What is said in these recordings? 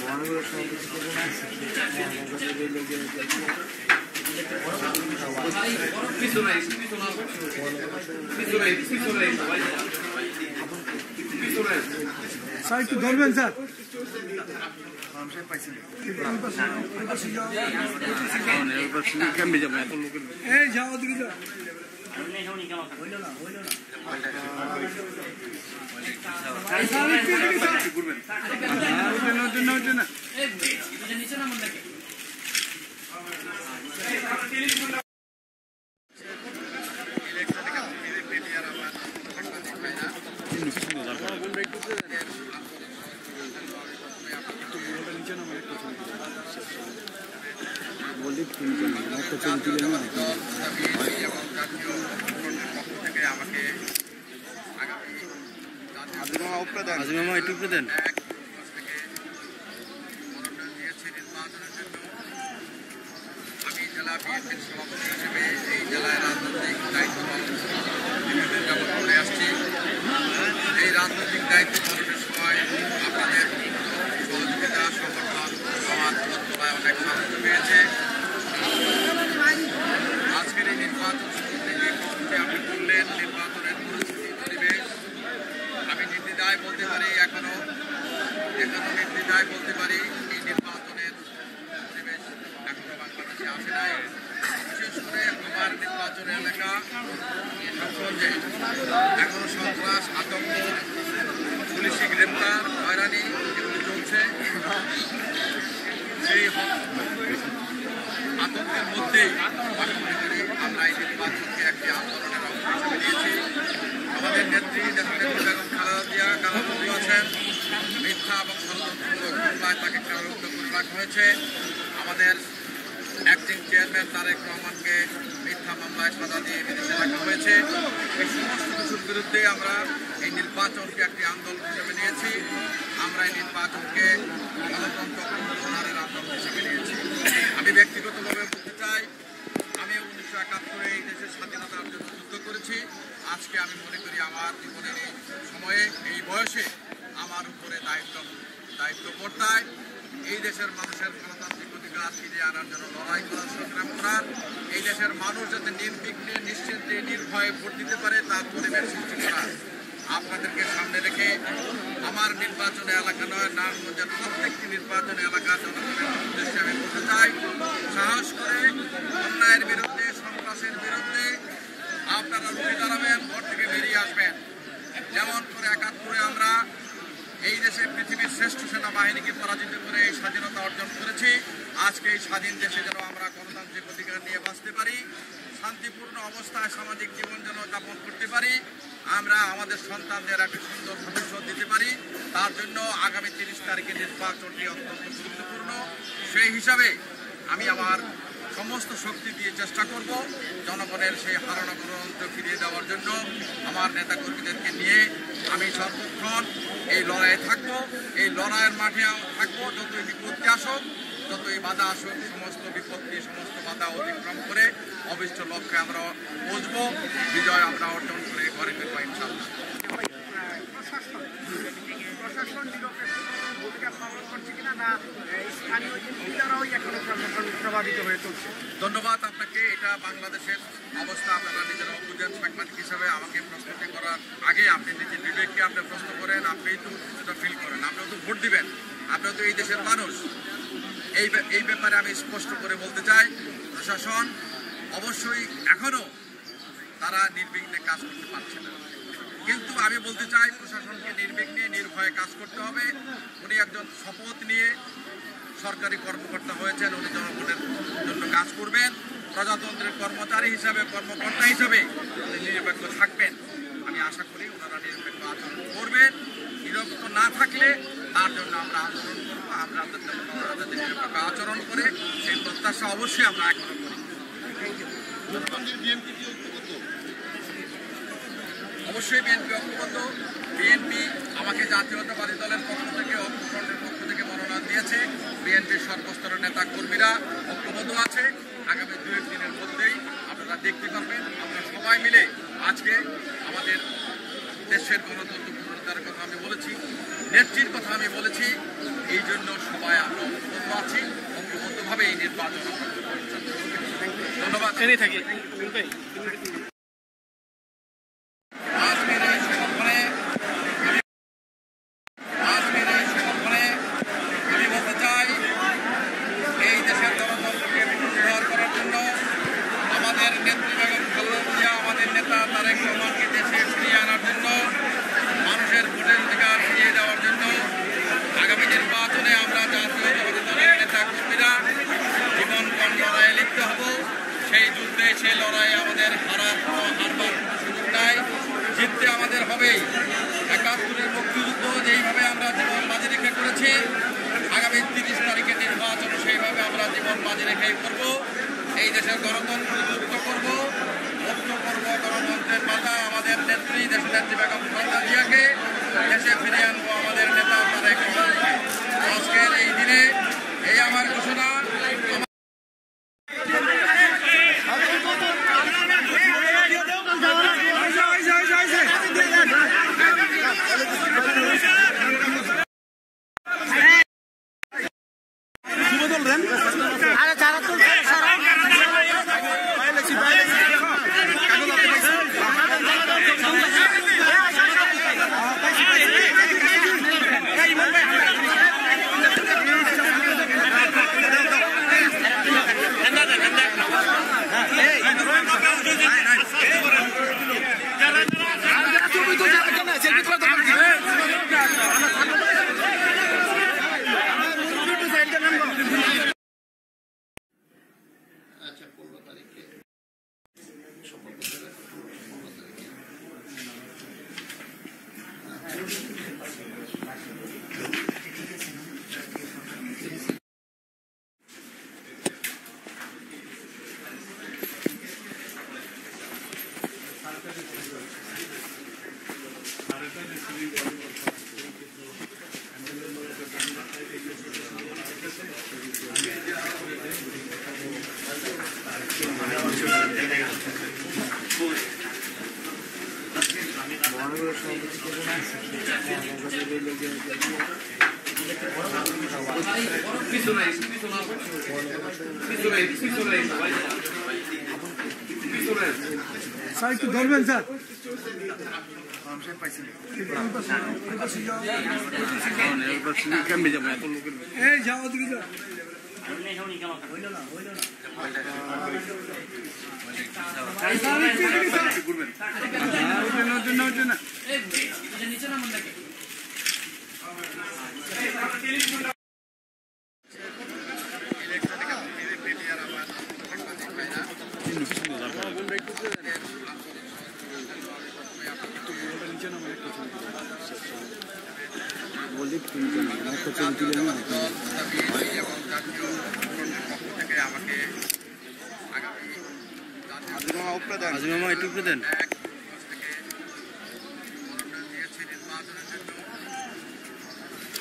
মহানগর সভাপতি স্যার একটু ধরবেন স্যার। এই যাও ওদিকে যাও। মামা একটু দেন। আমি জেলা বিএনপির সভাপতি হিসেবে এই জেলায় রাজনৈতিক দায়িত্ব পালন করে আসছি। এই রাজনৈতিক দায়িত্ব পালনের সময় আপনাদের সহযোগিতা সমর্থন আমার তলায় অনেক সাহায্য পেয়েছে। আজকের এই নির্বাচন সম্বন্ধে আপনি বললেন নির্বাচনের পরিস্থিতি পরিবেশ, আমি নির্দ্বিধায় বলতে পারি এখনো নির্দ্বিধায় বলতে পারি এই নির্বাচনের পরিবেশ এখনো বাংলাদেশে আসে নাই। বিশেষ করে আমার নির্বাচন এলাকা সম্বন্ধে এখনো সন্ত্রাস, আতঙ্ক, পুলিশি গ্রেপ্তার, হয়রানি এগুলো চলছে। সেই আতঙ্কের মধ্যেই আমরা এই নির্বাচনকে একটি আন্দোলনের অংশ হিসেবে নিয়েছি। আমাদের নেত্রী বেগম খালেদা জিয়া কারারুদ্ধ আছেন, মিথ্যা এবং ষড়যন্ত্রমূলক মামলায় তাকে কারারুদ্ধ করে রাখা হয়েছে। আমাদের অ্যাক্টিং চেয়ারম্যান তারেক রহমানকে মিথ্যা মামলায় সাজা দিয়ে বিদেশে রাখা হয়েছে। এই সমস্ত কিছুর বিরুদ্ধে আমরা এই নির্বাচনকে একটি আন্দোলন হিসেবে নিয়েছি। আমরা এই নির্বাচনকে গণতন্ত্র পুনরুদ্ধারের আন্দোলন হিসেবে নিয়েছি। আমি ব্যক্তিগতভাবে বলতে চাই, আমি 1971 এই দেশের স্বাধীনতার জন্য যুদ্ধ করেছি। আজকে আমি মনে করি আমার জীবনের এই সময়ে এই বয়সে আমার উপরে দায়িত্ব বর্তায় এই দেশের মানুষের গণতান্ত্রিক অধিকার ফিরিয়ে আনার জন্য লড়াই করার, সংগ্রাম করার, এই দেশের মানুষ যাতে নির্বিঘ্নে নিশ্চিন্তে নির্ভয়ে ভোট দিতে পারে তার পরিবেশ সৃষ্টি করা। আপনাদেরকে সামনে রেখে আমার নির্বাচনী এলাকা নয়, নারায়ণগঞ্জের প্রত্যেকটি নির্বাচনী এলাকার জনগণের উদ্দেশ্যে আমি বলতে চাই, সাহস করে অন্যায়ের বিরুদ্ধে, সন্ত্রাসের বিরুদ্ধে আপনারা রুখে দাঁড়াবেন, ভোট থেকে বেরিয়ে আসবেন। যেমন করে 71 আমরা এই দেশে পৃথিবীর শ্রেষ্ঠ সেনাবাহিনীকে পরাজিত করে এই স্বাধীনতা অর্জন করেছি। আজকে এই স্বাধীন দেশে যেন আমরা গণতান্ত্রিক অধিকার নিয়ে বাঁচতে পারি, শান্তিপূর্ণ অবস্থায় সামাজিক জীবন যেন যাপন করতে পারি, আমরা আমাদের সন্তানদের একটি সুন্দর ভবিষ্যৎ দিতে পারি, তার জন্য আগামী 30 তারিখে নির্বাচনটি অত্যন্ত গুরুত্বপূর্ণ। সেই হিসাবে আমি আমার সমস্ত শক্তি দিয়ে চেষ্টা করব জনগণের সেই হারানো গণতন্ত্র ফিরিয়ে দেওয়ার জন্য। আমার নেতাকর্মীদেরকে নিয়ে আমি সর্বক্ষণ এই লড়াইয়ে থাকবো, এই লড়াইয়ের মাঠে থাকবো। যতই বিপত্তি আসুক, যতই বাধা আসুক, সমস্ত বিপত্তি, সমস্ত বাধা অতিক্রম করে অভিষ্ট লক্ষ্যে আমরা পৌঁছবো, বিজয় আমরা অর্জন করে ঘরে ফিরবো ইনশাআল্লাহ। প্রশাসন ভূমিকা পালন করছে কিনা, না স্থানীয় নেতারাও এখনো প্রশাসন প্রভাবিত হয়ে চলছে? ধন্যবাদ আপনাকে। এটা বাংলাদেশের অবস্থা আপনারা নিজেরা বুঝেন। সাংবাদিক হিসাবে আমাকে প্রশ্নটি করার আগে আপনি নিজের বিবেককে আপনি প্রশ্ন করেন, আপনি তো কিছুটা ফিল করেন, আপনিও তো ভোট দিবেন, আপনিও তো এই দেশের মানুষ। এই ব্যাপারে আমি স্পষ্ট করে বলতে চাই, প্রশাসন অবশ্যই এখনো তারা নির্বিঘ্নে কাজ করতে পারছে না, কিন্তু আমি বলতে চাই প্রশাসনকে নির্বিঘ্নে নির্ভয়ে কাজ করতে হবে। উনি একজন শপথ নিয়ে সরকারি কর্মকর্তা হয়েছেন, উনি জনগণের জন্য কাজ করবেন, প্রজাতন্ত্রের কর্মচারী হিসাবে, কর্মকর্তা হিসাবে উনি নিরপেক্ষ থাকবেন। আমি আশা করি ওনারা নিরপেক্ষ আচরণ করবেন। নিরপেক্ষ না থাকলে তার জন্য আমরা আন্দোলন করবো। আমরা যাতে নিরপেক্ষ আচরণ করে সেই প্রত্যাশা অবশ্যই আমরা এখনো করি। অবশ্যই বিএনপি ঐক্যবদ্ধ। বিএনপি আমাকে জাতীয়তাবাদী দলের পক্ষ থেকে, ঐক্যফ্রন্টের পক্ষ থেকে মনোনয়ন দিয়েছে। বিএনপির সর্বস্তরের নেতা কর্মীরা ঐক্যবদ্ধ আছে। আগামী 2-1 দিনের মধ্যেই আপনারা দেখতে পারবেন। আমরা সবাই মিলে আজকে আমাদের দেশের গণতন্ত্র পুনরুদ্ধারের কথা আমি বলেছি, নেত্রীর কথা আমি বলেছি, এই জন্য সবাই আমরা ঐক্যবদ্ধ আছি, ঐক্যবদ্ধভাবে এই নির্বাচন ধন্যবাদ। আজকের এই সংগঠনে আমি বলতে চাই, এই দেশের গণতন্ত্রকে পুনরুদ্ধার করার জন্য আমাদের নেত্রী বেগম খালেদা জিয়া, আমাদের নেতা তারেক রহমানকে দেশে ফিরিয়ে আনার জন্য, মানুষের ভোটের অধিকার ফিরিয়ে দেওয়ার জন্য আগামী নির্বাচনে আমরা জাতীয়তাবাদী দলের নেতা কর্মীরা জীবনপণ লড়াইয়ে লিপ্ত হব। সেই যুদ্ধে, সেই লড়াইয়ে আমাদের হারবার সুযোগ নাই, জিততে আমাদের হবেই। ৭১-এর মুক্তিযুদ্ধ যেইভাবে আমরা জীবন বাজি রেখে করেছি, আগামী ৩০ তারিখের নির্বাচন সেইভাবে আমরা জীবন বাজি রেখেই করব। এই দেশের গণতন্ত্র মুক্ত করব, গণতন্ত্রের মাথা আমাদের নেত্রী, দেশের নেত্রী বেগম খালেদা জিয়াকে দেশে ফিরিয়ে আনবো আমাদের নেতা তারেক রহমানকে। আজকের এই দিনে এই আমার ঘোষণা। স্যার একটু ধরবেন স্যার। এই যাও ওদিকে যাও।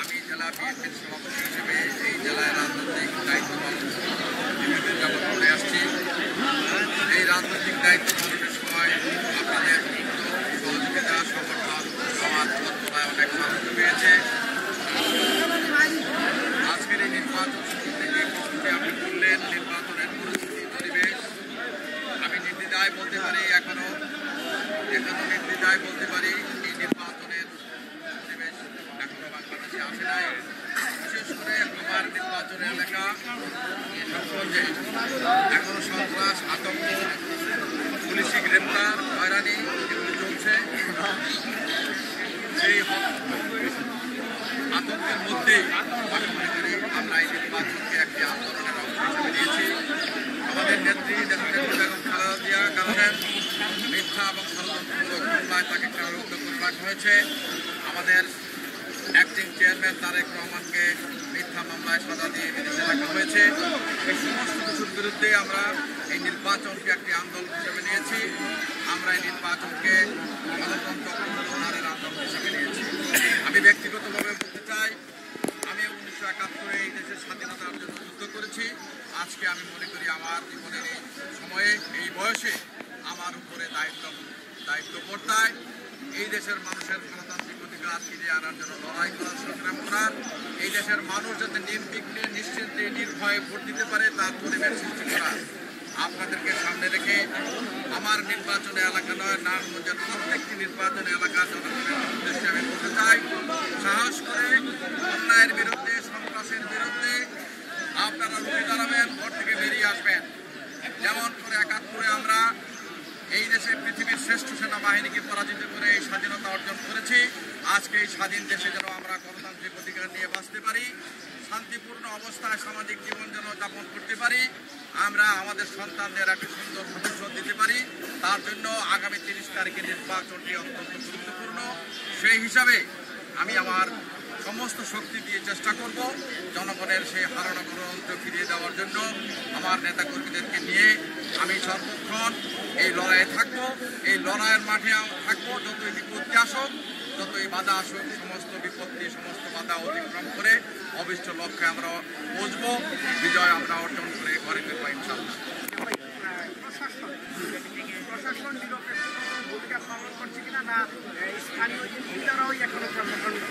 আমি জেলা বিএনপির সভাপতি হিসেবে এই জেলায় রাজনৈতিক দায়িত্ব পালন করে আসছি। এই রাজনৈতিক দায়িত্ব পালনের সময় আপনাদের সহযোগিতা, সমর্থন, সমাজ তত্ত্বায় অনেক সাহায্য পেয়েছে। আজকের এই নির্বাচন থেকে আপনি বললেন নির্বাচনের পরিস্থিতি, পরিবেশ, আমি নির্দ্বিধায় বলতে পারি, এখনো নির্দ্বিধায় বলতে পারি এই নির্বাচনের পরিবেশ এখনো বাংলাদেশে আসে নাই। বিশেষ করে আমার নির্বাচনের এলাকা সবচেয়ে এখনো সন্ত্রাস, আতঙ্ক, পুলিশি গ্রেপ্তার, হয়রানি এগুলো চলছে। সেই আতঙ্কের মধ্যেই আমরা এই নির্বাচনকে একটি আন্দোলনের অংশ হিসেবে নিয়েছি। আমাদের নেত্রী দেশের নেত্রী বেগম খালেদা জিয়া কারণে মিথ্যা এবং ষড়যন্ত্রমূলক মামলায় তাকে কারারুদ্ধ করে রাখা হয়েছে। আমাদের অ্যাক্টিং চেয়ারম্যান তারেক রহমানকে মিথ্যা মামলায় সাজা দিয়ে বিদেশে রাখা হয়েছে। এই সমস্ত কিছুর বিরুদ্ধে আমরা এই নির্বাচনকে একটি আন্দোলন হিসেবে নিয়েছি। আমরা এই নির্বাচনকে গণতন্ত্র পুনরুদ্ধারের আন্দোলন হিসেবে নিয়েছি। আমি ব্যক্তিগতভাবে বলতে চাই, আমি 1971 এই দেশের স্বাধীনতার জন্য যুদ্ধ করেছি। আজকে আমি মনে করি আমার জীবনের এই সময়ে, এই বয়সে আমার উপরে দায়িত্ব বর্তায়। এই দেশের মানুষের গণতান্ত্রিক অধিকার ফিরিয়ে আনার জন্য লড়াই করার, সংগ্রাম করার, এই দেশের মানুষ যাতে নির্বিঘ্নে নিশ্চিন্তে নির্ভয়ে ভোট দিতে পারে তার পরিবেশ সৃষ্টি করা। আপনাদেরকে সামনে রেখে আমার নির্বাচনী এলাকা নয়, নারায়ণগঞ্জের প্রত্যেকটি নির্বাচনী এলাকার জনগণের উদ্দেশ্যে আমি বলতে চাই, সাহস করে অন্যায়ের বিরুদ্ধে, সন্ত্রাসের বিরুদ্ধে আপনারা রুখে দাঁড়াবেন, ভোট থেকে বেরিয়ে আসবেন। যেমন করে ৭১ আমরা এই দেশে পৃথিবীর শ্রেষ্ঠ সেনাবাহিনীকে পরাজিত করে এই স্বাধীনতা অর্জন করেছি। আজকে এই স্বাধীন দেশে যেন আমরা গণতান্ত্রিক অধিকার নিয়ে বাঁচতে পারি, শান্তিপূর্ণ অবস্থায় সামাজিক জীবন যেন যাপন করতে পারি, আমরা আমাদের সন্তানদের একটা সুন্দর ভবিষ্যৎ দিতে পারি, তার জন্য আগামী ৩০ তারিখের নির্বাচনটি অত্যন্ত গুরুত্বপূর্ণ। সেই হিসাবে আমি আমার সমস্ত শক্তি দিয়ে চেষ্টা করব জনগণের সেই হারানো গণতন্ত্র ফিরিয়ে দেওয়ার জন্য। আমার নেতাকর্মীদেরকে নিয়ে আমি সর্বক্ষণ এই লড়াইয়ে থাকবো, এই লড়াইয়ের মাঠে থাকবো। যতই বিপত্তি আসুক, যতই বাধা আসুক, সমস্ত বিপত্তি, সমস্ত বাধা অতিক্রম করে অভিষ্ট লক্ষ্যে আমরা পৌঁছবো, বিজয় আমরা অর্জন করে ঘরে ফিরবো ইনশাআল্লাহ। প্রশাসন নিরপেক্ষ ভূমিকা পালন করছে কিনা, না স্থানীয় নেতারাও এখনো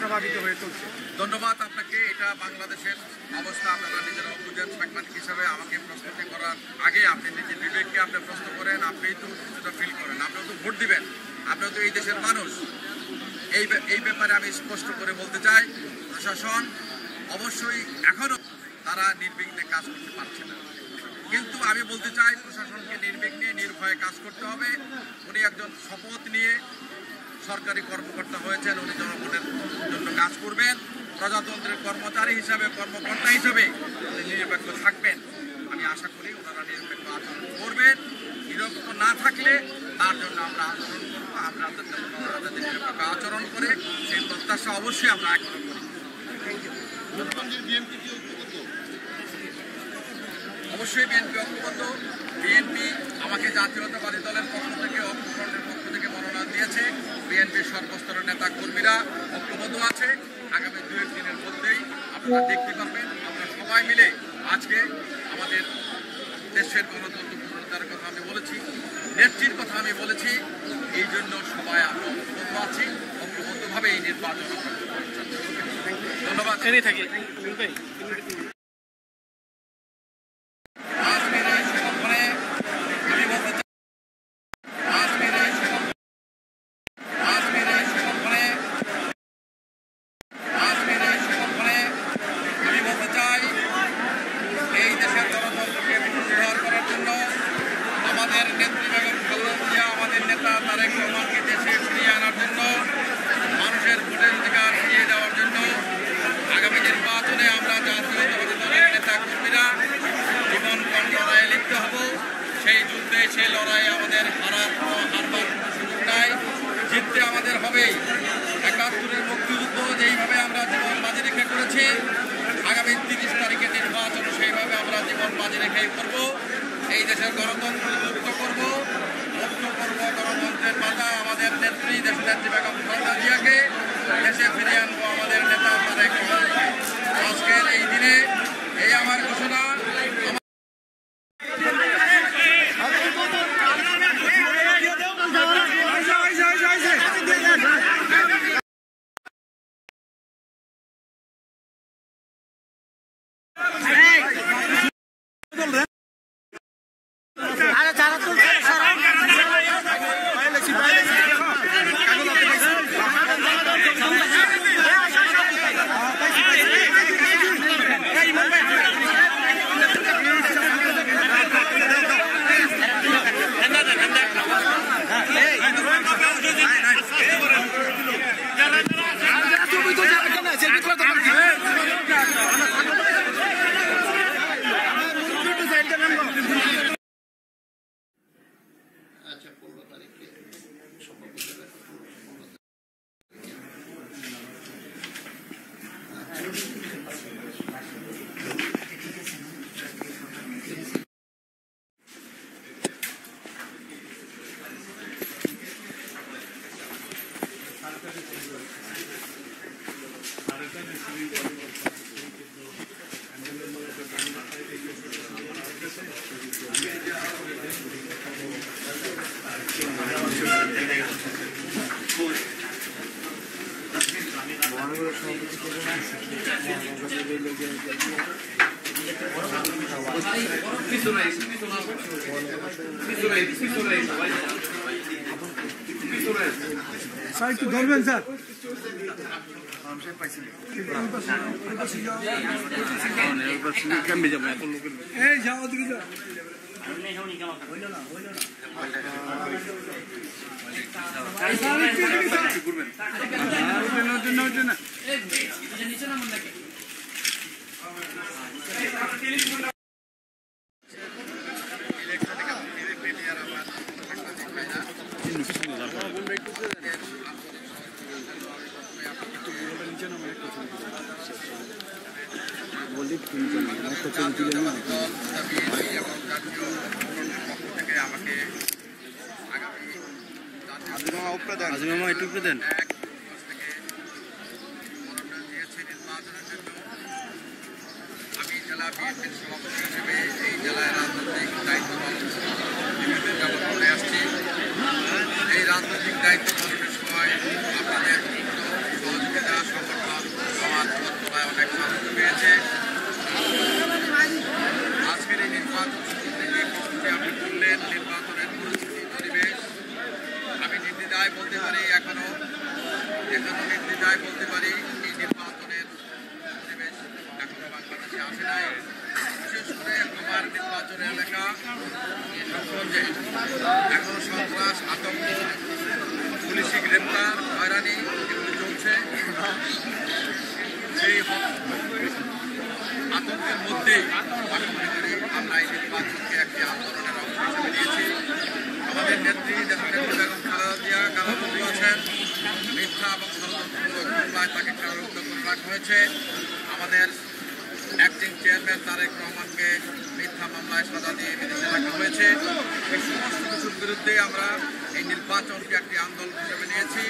প্রভাবিত হয়ে চলছে? ধন্যবাদ আপনাকে। এটা বাংলাদেশের অবস্থা আপনারা নিজেরাও বুঝেন। সাংবাদিক হিসাবে আমাকে প্রশ্নটি করার আগে আপনি নিজের বিবেককে আপনি প্রশ্ন করেন, আপনিই তো কিছুটা ফিল করেন, আপনিও তো ভোট দিবেন, আপনিও তো এই দেশের মানুষ। এই ব্যাপারে আমি স্পষ্ট করে বলতে চাই, প্রশাসন অবশ্যই এখনও তারা নির্বিঘ্নে কাজ করতে পারছে না, কিন্তু আমি বলতে চাই প্রশাসনকে নির্বিঘ্নে নির্ভয়ে কাজ করতে হবে। উনি একজন শপথ নিয়ে সরকারি কর্মকর্তা হয়েছেন, উনি জনগণের জন্য কাজ করবেন, প্রজাতন্ত্রের কর্মচারী হিসাবে, কর্মকর্তা হিসাবে উনি নিরপেক্ষ থাকবেন। আমি আশা করি ওনারা নিরপেক্ষ আচরণ করবেন। নিরপেক্ষ না থাকলে তার জন্য আমরা আন্দোলন করবো, আমরা যাতে নিরপেক্ষ আচরণ করে সেই প্রত্যাশা অবশ্যই আমরা এখনো করি। অবশ্যই বিএনপি ঐক্যবদ্ধ। বিএনপি আমাকে জাতীয়তাবাদী দলের পক্ষ থেকে, ঐক্যফ্রন্টের পক্ষ থেকে মনোনয়ন দিয়েছে। বিএনপির সর্বস্তরের নেতা কর্মীরা ঐক্যবদ্ধ আছে। আগামী ২-১ দিনের মধ্যেই আপনারা দেখতে পারবেন আমরা সবাই মিলে আজকে আমাদের দেশের গণতন্ত্র পুনরুদ্ধারের কথা আমি বলেছি, নেত্রীর কথা আমি বলেছি, এই জন্য সবাই আমরা ঐক্যবদ্ধ আছি, ঐক্যবদ্ধভাবে এই নির্বাচন ধন্যবাদ। সেই যুদ্ধে, সেই লড়াই আমাদের হারবার কোনো সুযোগ নাই, জিততে আমাদের হবেই। ৭১-এর মুক্তিযুদ্ধ যেইভাবে আমরা জীবন বাজি রেখে করেছি, আগামী ৩০ তারিখে নির্বাচন সেইভাবে আমরা জীবন বাজি রেখেই করবো। এই দেশের গণতন্ত্র মুক্ত করবো, গণতন্ত্রের মাতা আমাদের নেত্রী, দেশনেত্রী বেগম খালেদা জিয়াকে দেশে ফিরিয়ে আনবো আমাদের নেতা তারেক রহমানকে। আজকের এই দিনে এই আমার ঘোষণা। Cool. স্যার একটু ধরবেন স্যার। এই যাও ওদিকে যাও। একটু দেন। আমি জেলা বিএনপির সভাপতি হিসেবে এই জেলায় রাজনৈতিক দায়িত্ব পালন করে আসছি। এই রাজনৈতিক দায়িত্ব পালনের সময় আপনাদের সহযোগিতা সমর্থন সমাজ বর্তমায় অনেক সাহায্য পেয়েছে। আজকের এই নির্বাচন প্রস্তুতি আপনি বললেন, নির্বাচনের পরিস্থিতি পরিবেশ আমি নির্দ্বিধায় বলতে পারি, এখনো নির্দ্বিধায় বলতে পারি এই নির্বাচনের পরিবেশ এখনো বাংলাদেশে আসে নাই। বিশেষ করে আমার নির্বাচনের এলাকা সবচেয়ে এখনো সন্ত্রাস, আতঙ্ক, পুলিশি গ্রেপ্তার, হয়রানি এগুলো চলছে। সেই আতঙ্কের মধ্যেই আমরা এই নির্বাচনকে একটি আন্দোলনের অংশ হিসেবে নিয়েছি। আমাদের নেত্রী বেগম খালেদা জিয়া কারারুদ্ধ আছেন। মিথ্যা এবং ষড়যন্ত্রমূলক মামলায় তাকে কারারুদ্ধ করে রাখা হয়েছে। আমাদের অ্যাক্টিং চেয়ারম্যান তারেক রহমানকে মিথ্যা মামলায় সাজা দিয়ে বিদেশে রাখা হয়েছে। এই সমস্ত কিছুর বিরুদ্ধে আমরা এই নির্বাচনকে একটি আন্দোলন হিসেবে নিয়েছি।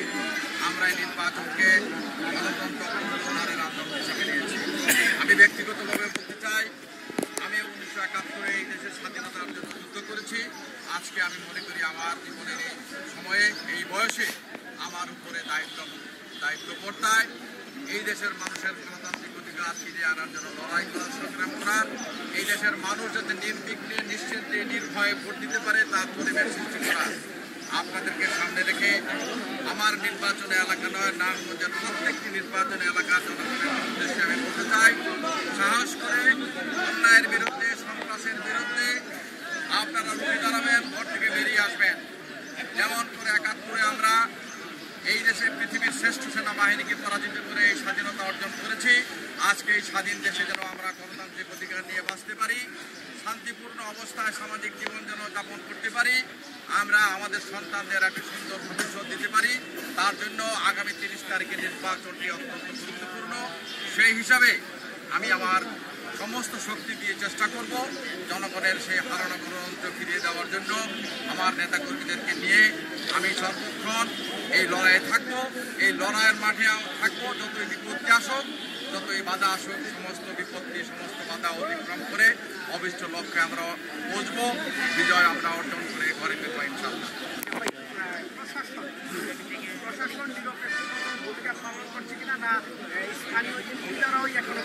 আমরা এই নির্বাচনকে গণতন্ত্র পুনরুদ্ধারের আন্দোলন হিসেবে নিয়েছি। আমি ব্যক্তিগতভাবে বলতে চাই, আমি 1971 এই দেশের স্বাধীনতার জন্য যুদ্ধ করেছি। আজকে আমি মনে করি আমার জীবনের এই সময়ে, এই বয়সে আমার উপরে দায়িত্ব বর্তায় এই দেশের মানুষের গণতান্ত্রিক অধিকার ফিরিয়ে আনার জন্য লড়াই করার, সংগ্রাম করার, এই দেশের মানুষ যাতে নির্বিঘ্নে নিশ্চিন্তে নির্ভয়ে ভোট দিতে পারে তার পরিবেশ সৃষ্টি করা। আপনাদেরকে সামনে রেখে আমার নির্বাচনী এলাকা নয়, নারায়ণগঞ্জের প্রত্যেকটি নির্বাচনী এলাকার জনগণের উদ্দেশ্যে আমি বলতে চাই, সাহস করে অন্যায়ের বিরুদ্ধে, সন্ত্রাসের বিরুদ্ধে আপনারা রুখে দাঁড়াবেন, ভোট থেকে বেরিয়ে আসবেন। যেমন করে 71-এ আমরা এই দেশে পৃথিবীর শ্রেষ্ঠ সেনাবাহিনীকে পরাজিত করে এই স্বাধীনতা অর্জন করেছি। আজকে এই স্বাধীন দেশে যেন আমরা গণতান্ত্রিক অধিকার নিয়ে বাঁচতে পারি, শান্তিপূর্ণ অবস্থায় সামাজিক জীবন যেন যাপন করতে পারি, আমরা আমাদের সন্তানদের একটা সুন্দর ভবিষ্যৎ দিতে পারি, তার জন্য আগামী 30 তারিখের নির্বাচনটি অত্যন্ত গুরুত্বপূর্ণ। সেই হিসাবে আমি আমার সমস্ত শক্তি দিয়ে চেষ্টা করব জনগণের সেই হারানো গণতন্ত্র ফিরিয়ে দেওয়ার জন্য। আমার নেতাকর্মীদেরকে নিয়ে আমি সর্বক্ষণ এই লড়াইয়ে থাকবো, এই লড়াইয়ের মাঠে থাকবো। যতই বিপত্তি আসুক, যতই বাধা আসুক, সমস্ত বিপত্তি, সমস্ত বাধা অতিক্রম করে অভিষ্ট লক্ষ্যে আমরা পৌঁছবো, বিজয় আমরা অর্জন করে ঘরে ফিরবো ইনশাআল্লাহ। প্রশাসন ভূমিকা পালন করছে কিনা, না স্থানীয় নেতারাও এখনো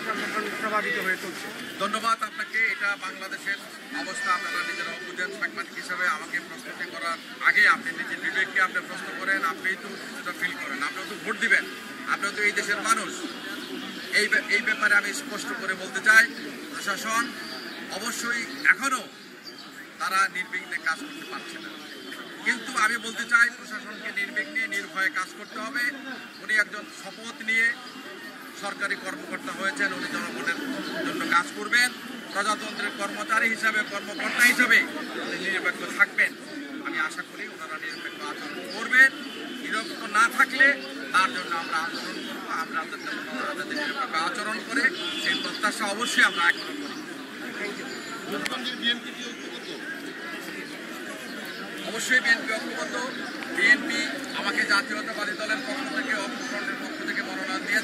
প্রভাবিত হয়ে চলছে? ধন্যবাদ আপনাকে। এটা বাংলাদেশের অবস্থা আপনারা নিজেরা বুঝেন। সাংবাদিক হিসাবে আমাকে প্রশ্নটি করার আগে আপনি নিজের বিবেককে আপনি প্রশ্ন করেন, আপনি তো কিছুটা ফিল করেন, আপনিও তো ভোট দিবেন, আপনিও তো এই দেশের মানুষ। এই ব্যাপারে আমি স্পষ্ট করে বলতে চাই, প্রশাসন অবশ্যই এখনো তারা নির্বিঘ্নে কাজ করতে পারছে না, কিন্তু আমি বলতে চাই প্রশাসনকে নির্বিঘ্নে নির্ভয়ে কাজ করতে হবে। উনি একজন শপথ নিয়ে সরকারি কর্মকর্তা হয়েছেন, উনি জনগণের জন্য কাজ করবেন, প্রজাতন্ত্রের কর্মচারী হিসাবে, কর্মকর্তা হিসাবে উনি নিরপেক্ষ থাকবেন। আমি আশা করি ওনারা নিরপেক্ষ আচরণ করবেন। নিরপেক্ষ না থাকলে তার জন্য আমরা আন্দোলন করবো। আমরা যাতে নিরপেক্ষ আচরণ করে সেই প্রত্যাশা অবশ্যই আমরা এখনো করি। অবশ্যই বিএনপি ঐক্যবদ্ধ। বিএনপি আমাকে জাতীয়তাবাদী দলের পক্ষ থেকে ঐক্যফ্রন্টের পক্ষ